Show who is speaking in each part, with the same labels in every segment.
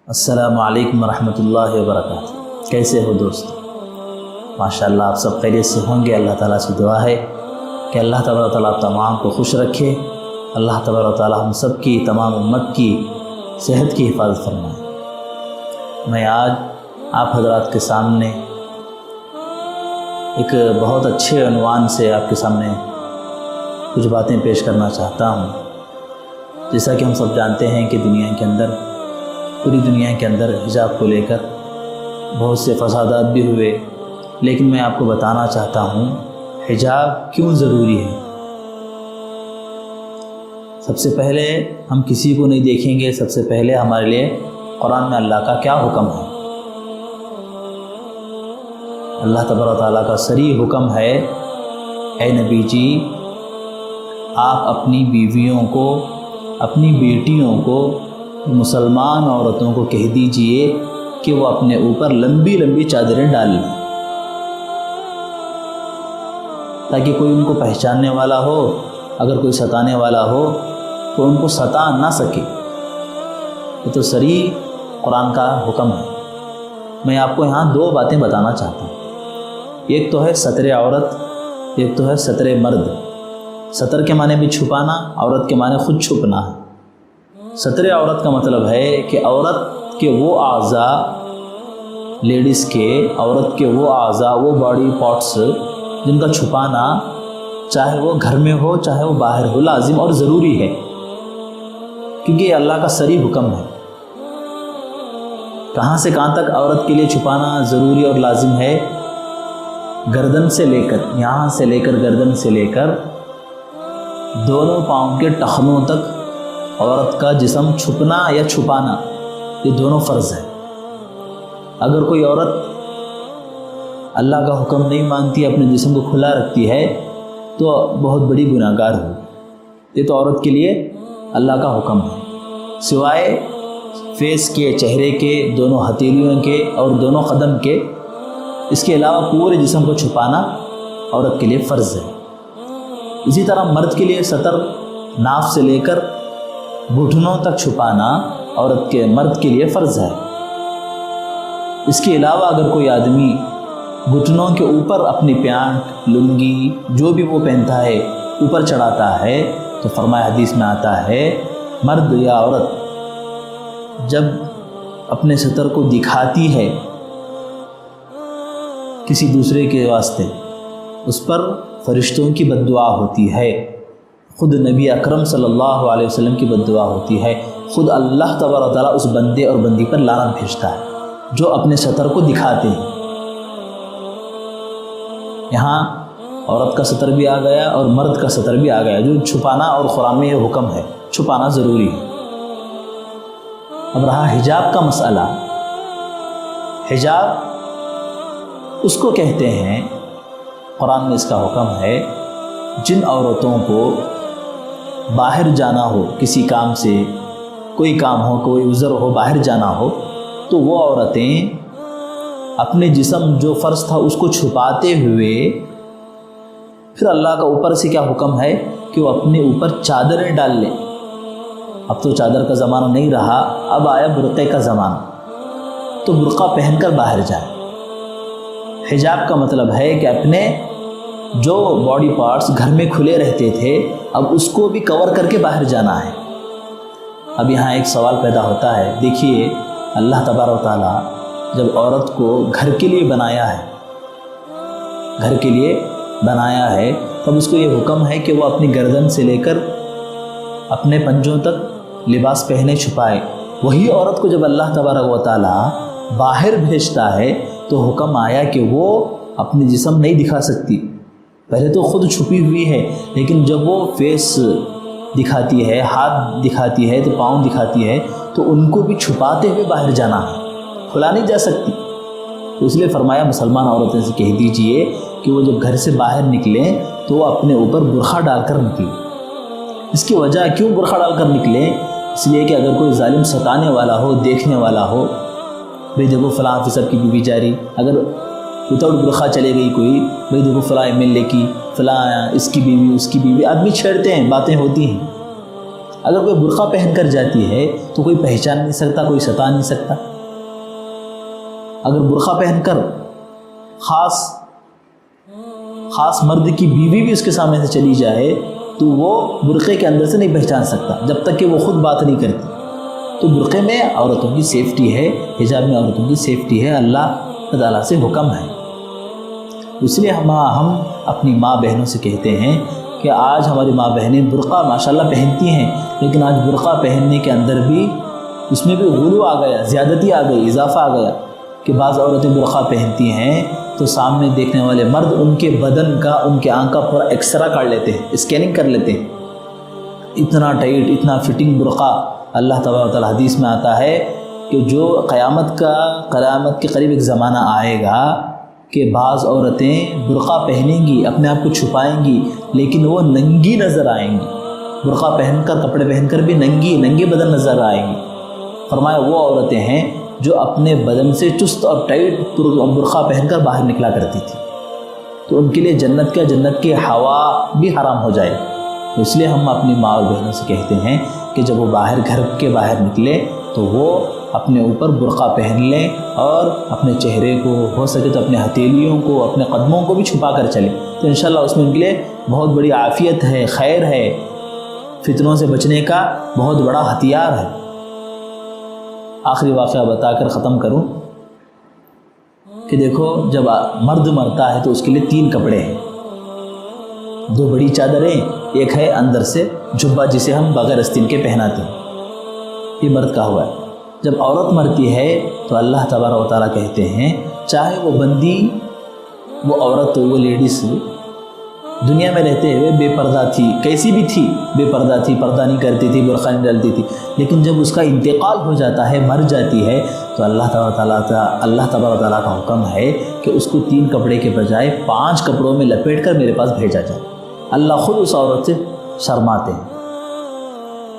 Speaker 1: السلام علیکم ورحمۃ اللہ وبرکاتہ۔ کیسے ہو دوست؟ ماشاءاللہ آپ سب خیریت سے ہوں گے۔ اللہ تعالیٰ سے دعا ہے کہ اللہ تبارک و تعالیٰ آپ تمام کو خوش رکھے۔ اللہ تبارک و تعالیٰ ہم سب کی، تمام امت کی صحت کی حفاظت فرمائے۔ میں آج آپ حضرات کے سامنے ایک بہت اچھے عنوان سے آپ کے سامنے کچھ باتیں پیش کرنا چاہتا ہوں۔ جیسا کہ ہم سب جانتے ہیں کہ پوری دنیا کے اندر حجاب کو لے کر بہت سے فسادات بھی ہوئے، لیکن میں آپ کو بتانا چاہتا ہوں حجاب کیوں ضروری ہے۔ سب سے پہلے ہم کسی کو نہیں دیکھیں گے، سب سے پہلے ہمارے لیے قرآن میں اللہ کا کیا حکم ہے۔ اللہ تبارک و تعالیٰ کا صریح حکم ہے، اے نبی جی آپ اپنی بیویوں کو، اپنی بیٹیوں کو، مسلمان عورتوں کو کہہ دیجئے کہ وہ اپنے اوپر لمبی لمبی چادریں ڈال لیں، تاکہ کوئی ان کو پہچاننے والا ہو، اگر کوئی ستانے والا ہو تو ان کو ستا نہ سکے۔ یہ تو صریح قرآن کا حکم ہے۔ میں آپ کو یہاں دو باتیں بتانا چاہتا ہوں، ایک تو ہے ستر عورت، ایک تو ہے ستر مرد۔ ستر کے معنی بھی چھپانا، عورت کے معنی خود چھپنا ہے۔ ستر عورت کا مطلب ہے کہ عورت کے وہ اعضاء، لیڈیز کے، عورت کے وہ اعضاء، وہ باڈی پارٹس جن کا چھپانا چاہے وہ گھر میں ہو چاہے وہ باہر ہو لازم اور ضروری ہے، کیونکہ یہ اللہ کا صریح حکم ہے۔ کہاں سے کہاں تک عورت کے لیے چھپانا ضروری اور لازم ہے؟ گردن سے لے کر، یہاں سے لے کر گردن سے لے کر دونوں پاؤں کے ٹخنوں تک عورت کا جسم چھپنا یا چھپانا، یہ دونوں فرض ہے۔ اگر کوئی عورت اللہ کا حکم نہیں مانتی، اپنے جسم کو کھلا رکھتی ہے تو بہت بڑی گناہ گار ہو۔ یہ تو عورت کے لیے اللہ کا حکم ہے، سوائے فیس کے، چہرے کے، دونوں ہتھیلیوں کے اور دونوں قدم کے، اس کے علاوہ پورے جسم کو چھپانا عورت کے لیے فرض ہے۔ اسی طرح مرد کے لیے ستر ناف سے لے کر گھٹنوں تک چھپانا مرد کے لیے فرض ہے۔ اس کے علاوہ اگر کوئی آدمی گھٹنوں کے اوپر اپنی پیانٹ، لنگی، جو بھی وہ پہنتا ہے اوپر چڑھاتا ہے تو فرمایا حدیث میں آتا ہے مرد یا عورت جب اپنے ستر کو دکھاتی ہے کسی دوسرے کے واسطے، اس پر فرشتوں کی بد دعا ہوتی ہے، خود نبی اکرم صلی اللہ علیہ وسلم کی بد دعا ہوتی ہے، خود اللہ تبارک و تعالیٰ اس بندے اور بندی پر لعنت بھیجتا ہے جو اپنے ستر کو دکھاتے ہیں۔ یہاں عورت کا ستر بھی آ گیا اور مرد کا ستر بھی آ گیا، جو چھپانا، اور قرآن میں یہ حکم ہے چھپانا ضروری ہے۔ اب رہا حجاب کا مسئلہ۔ حجاب اس کو کہتے ہیں، قرآن میں اس کا حکم ہے، جن عورتوں کو باہر جانا ہو کسی کام سے، کوئی کام ہو، کوئی عذر ہو، باہر جانا ہو، تو وہ عورتیں اپنے جسم جو فرض تھا اس کو چھپاتے ہوئے، پھر اللہ کا اوپر سے کیا حکم ہے کہ وہ اپنے اوپر چادریں ڈال لیں۔ اب تو چادر کا زمانہ نہیں رہا، اب آیا برقعے کا زمانہ، تو برقع پہن کر باہر جائیں۔ حجاب کا مطلب ہے کہ اپنے جو باڈی پارٹس گھر میں کھلے رہتے تھے اب اس کو بھی کور کر کے باہر جانا ہے۔ اب یہاں ایک سوال پیدا ہوتا ہے، دیکھیے اللہ تبارک و تعالیٰ جب عورت کو گھر کے لیے بنایا ہے تب اس کو یہ حکم ہے کہ وہ اپنی گردن سے لے کر اپنے پنجوں تک لباس پہنے چھپائے۔ وہی عورت کو جب اللہ تبارک و تعالیٰ باہر بھیجتا ہے تو حکم آیا کہ وہ اپنے جسم نہیں دکھا سکتی، پہلے تو خود چھپی ہوئی ہے، لیکن جب وہ فیس دکھاتی ہے، ہاتھ دکھاتی ہے، تو پاؤں دکھاتی ہے، تو ان کو بھی چھپاتے ہوئے باہر جانا ہے، کھلا نہیں جا سکتی۔ تو اس لیے فرمایا مسلمان عورتوں سے کہہ دیجئے کہ وہ جب گھر سے باہر نکلیں تو وہ اپنے اوپر برقع ڈال کر نکلیں۔ اس کی وجہ کیوں برقع ڈال کر نکلیں؟ اس لیے کہ اگر کوئی ظالم ستانے والا ہو، دیکھنے والا ہو، بھئی دیکھو فلاں آفیسر کی بیوی جا رہی، اگر وداؤٹ برقع چلے گئی کوئی، بھئی دیکھو فلاں ایم ایل اے کی، فلاں اس کی بیوی، اس کی بیوی، آدمی چھیڑتے ہیں، باتیں ہوتی ہیں۔ اگر کوئی برقع پہن کر جاتی ہے تو کوئی پہچان نہیں سکتا، کوئی ستا نہیں سکتا۔ اگر برقع پہن کر خاص مرد کی بیوی بھی اس کے سامنے سے چلی جائے تو وہ برقعے کے اندر سے نہیں پہچان سکتا جب تک کہ وہ خود بات نہیں کرتی۔ تو برقعے میں عورتوں کی سیفٹی ہے، حجاب میں عورتوں کی سیفٹی ہے، اللہ تعالیٰ سے حکم ہے۔ اس لیے ہم اپنی ماں بہنوں سے کہتے ہیں کہ آج ہماری ماں بہنیں برقع ماشاءاللہ پہنتی ہیں، لیکن آج برقع پہننے کے اندر بھی اس میں بھی غلو آ گیا، زیادتی آ گئی، اضافہ آ گیا کہ بعض عورتیں برقع پہنتی ہیں تو سامنے دیکھنے والے مرد ان کے بدن کا، ان کے آنکھ کا پورا ایکسرا کر لیتے ہیں، اسکیننگ کر لیتے ہیں۔ اتنا ٹائٹ، اتنا فٹنگ برقع اللہ تبارک و تعالیٰ حدیث میں آتا ہے کہ جو قیامت کے قریب ایک زمانہ آئے گا کہ بعض عورتیں برقع پہنیں گی، اپنے آپ کو چھپائیں گی، لیکن وہ ننگی نظر آئیں گی۔ برقع پہن کر، کپڑے پہن کر بھی ننگے بدن نظر آئیں گی۔ فرمایا وہ عورتیں ہیں جو اپنے بدن سے چست اور ٹائٹ برقع پہن کر باہر نکلا کرتی تھی، تو ان کے لیے جنت کی ہوا بھی حرام ہو جائے۔ تو اس لیے ہم اپنی ماں اور بہنوں سے کہتے ہیں کہ جب وہ گھر کے باہر نکلے تو وہ اپنے اوپر برقع پہن لیں اور اپنے چہرے کو، ہو سکے تو اپنے ہتھیلیوں کو، اپنے قدموں کو بھی چھپا کر چلیں، تو انشاءاللہ اس میں ان کے لیے بہت بڑی عافیت ہے، خیر ہے، فتنوں سے بچنے کا بہت بڑا ہتھیار ہے۔ آخری واقعہ بتا کر ختم کروں کہ دیکھو، جب مرد مرتا ہے تو اس کے لیے 3 کپڑے ہیں، 2 بڑی چادریں، ایک ہے اندر سے جبہ جسے ہم بغیر استین کے پہناتے ہیں، یہ مرد کا ہوا ہے۔ جب عورت مرتی ہے تو اللہ تبارک و تعالیٰ کہتے ہیں چاہے وہ بندی، وہ عورت، وہ لیڈیز دنیا میں رہتے ہوئے بے پردہ تھی، کیسی بھی تھی، بے پردہ تھی، پردہ نہیں کرتی تھی، برقع نہیں ڈالتی تھی، لیکن جب اس کا انتقال ہو جاتا ہے، مر جاتی ہے، تو اللہ تبارک و تعالیٰ کا حکم ہے کہ اس کو 3 کپڑے کے بجائے 5 کپڑوں میں لپیٹ کر میرے پاس بھیجا جائے۔ اللہ خود اس عورت سے شرماتے ہیں۔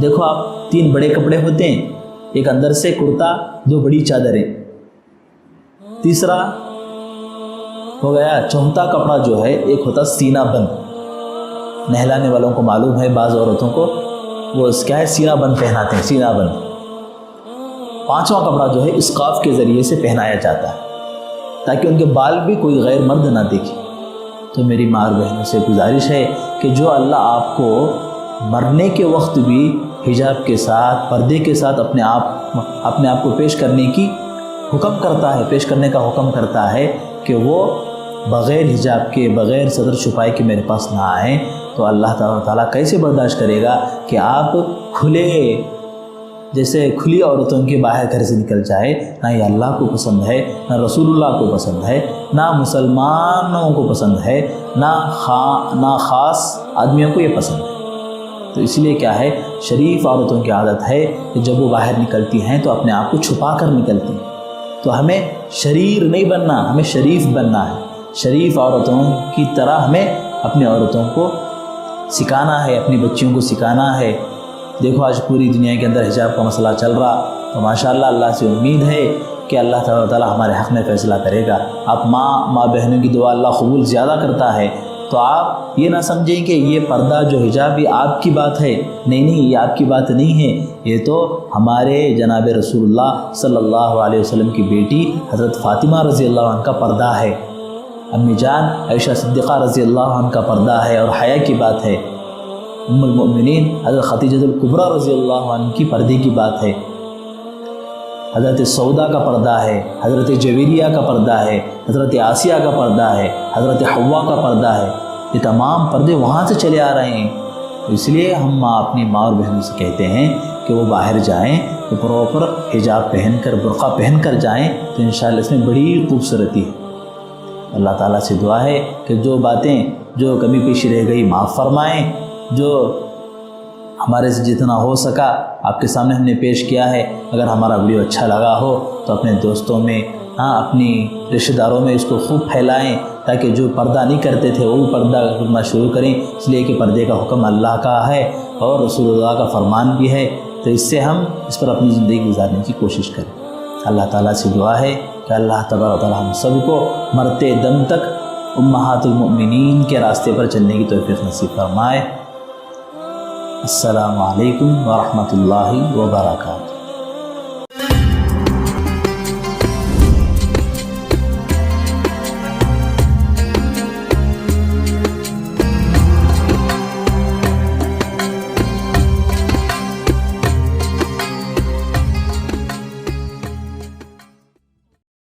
Speaker 1: دیکھو آپ، 3 بڑے کپڑے ہوتے ہیں، ایک اندر سے کرتا، 2 بڑی چادریں، تیسرا ہو گیا، چوتھا کپڑا جو ہے ایک ہوتا سینہ بند۔ نہلانے والوں کو معلوم ہے، بعض عورتوں کو وہ کیا ہے، سینہ بند پہناتے ہیں، سینہ بند۔ 5واں کپڑا جو ہے اسقاف کے ذریعے سے پہنایا جاتا ہے تاکہ ان کے بال بھی کوئی غیر مرد نہ دیکھے۔ تو میری ماں اور بہنوں سے گزارش ہے کہ جو اللہ آپ کو مرنے کے وقت بھی حجاب کے ساتھ، پردے کے ساتھ اپنے آپ کو پیش کرنے کی حکم کرتا ہے، پیش کرنے کا حکم کرتا ہے کہ وہ بغیر حجاب کے، بغیر صدر چھپائے کے میرے پاس نہ آئیں، تو اللہ تعالیٰ کیسے برداشت کرے گا کہ آپ جیسے کھلی عورتوں کے باہر گھر سے نکل جائے؟ نہ یہ اللہ کو پسند ہے، نہ رسول اللہ کو پسند ہے، نہ مسلمانوں کو پسند ہے، نہ خاص آدمیوں کو یہ پسند ہے۔ تو اس لیے کیا ہے، شریف عورتوں کی عادت ہے کہ جب وہ باہر نکلتی ہیں تو اپنے آپ کو چھپا کر نکلتی ہیں۔ تو ہمیں شریر نہیں بننا، ہمیں شریف بننا ہے۔ شریف عورتوں کی طرح ہمیں اپنی عورتوں کو سکھانا ہے، اپنی بچیوں کو سکھانا ہے۔ دیکھو آج پوری دنیا کے اندر حجاب کا مسئلہ چل رہا، تو ماشاءاللہ اللہ سے امید ہے کہ اللہ تعالیٰ ہمارے حق میں فیصلہ کرے گا۔ آپ ماں بہنوں کی دعا اللہ قبول زیادہ کرتا ہے، تو آپ یہ نہ سمجھیں کہ یہ پردہ جو حجاب یہ آپ کی بات ہے، نہیں، یہ آپ کی بات نہیں ہے، یہ تو ہمارے جناب رسول اللہ صلی اللہ علیہ وسلم کی بیٹی حضرت فاطمہ رضی اللہ عنہ کا پردہ ہے، امی جان عائشہ صدیقہ رضی اللہ عنہ کا پردہ ہے، اور حیا کی بات ہے۔ ام المؤمنین حضرت خدیجہ الکبریٰ رضی اللہ عنہ کی پردے کی بات ہے، حضرت سودا کا پردہ ہے، حضرت جویریہ کا پردہ ہے، حضرت آسیہ کا پردہ ہے، حضرت حوا کا پردہ ہے۔ یہ تمام پردے وہاں سے چلے آ رہے ہیں۔ اس لیے ہم اپنی ماں اور بہنوں سے کہتے ہیں کہ وہ باہر جائیں تو پراپر حجاب پہن کر، برقع پہن کر جائیں، تو انشاءاللہ اس میں بڑی خوبصورتی ہے۔ اللہ تعالیٰ سے دعا ہے کہ جو باتیں جو کمی پیشی رہ گئی معاف فرمائیں، جو ہمارے سے جتنا ہو سکا آپ کے سامنے ہم نے پیش کیا ہے۔ اگر ہمارا ویڈیو اچھا لگا ہو تو اپنے دوستوں میں، اپنی رشتہ داروں میں اس کو خوب پھیلائیں، تاکہ جو پردہ نہیں کرتے تھے وہ بھی پردہ کرنا شروع کریں، اس لیے کہ پردے کا حکم اللہ کا ہے اور رسول اللہ کا فرمان بھی ہے، تو اس سے ہم اس پر اپنی زندگی گزارنے کی کوشش کریں۔ اللہ تعالیٰ سے دعا ہے کہ اللہ تبارک و تعالیٰ ہم سب کو مرتے دم تک امہات المؤمنین کے راستے پر چلنے کی توفیق نصیب فرمائے۔ السلام علیکم ورحمۃ اللہ وبرکاتہ۔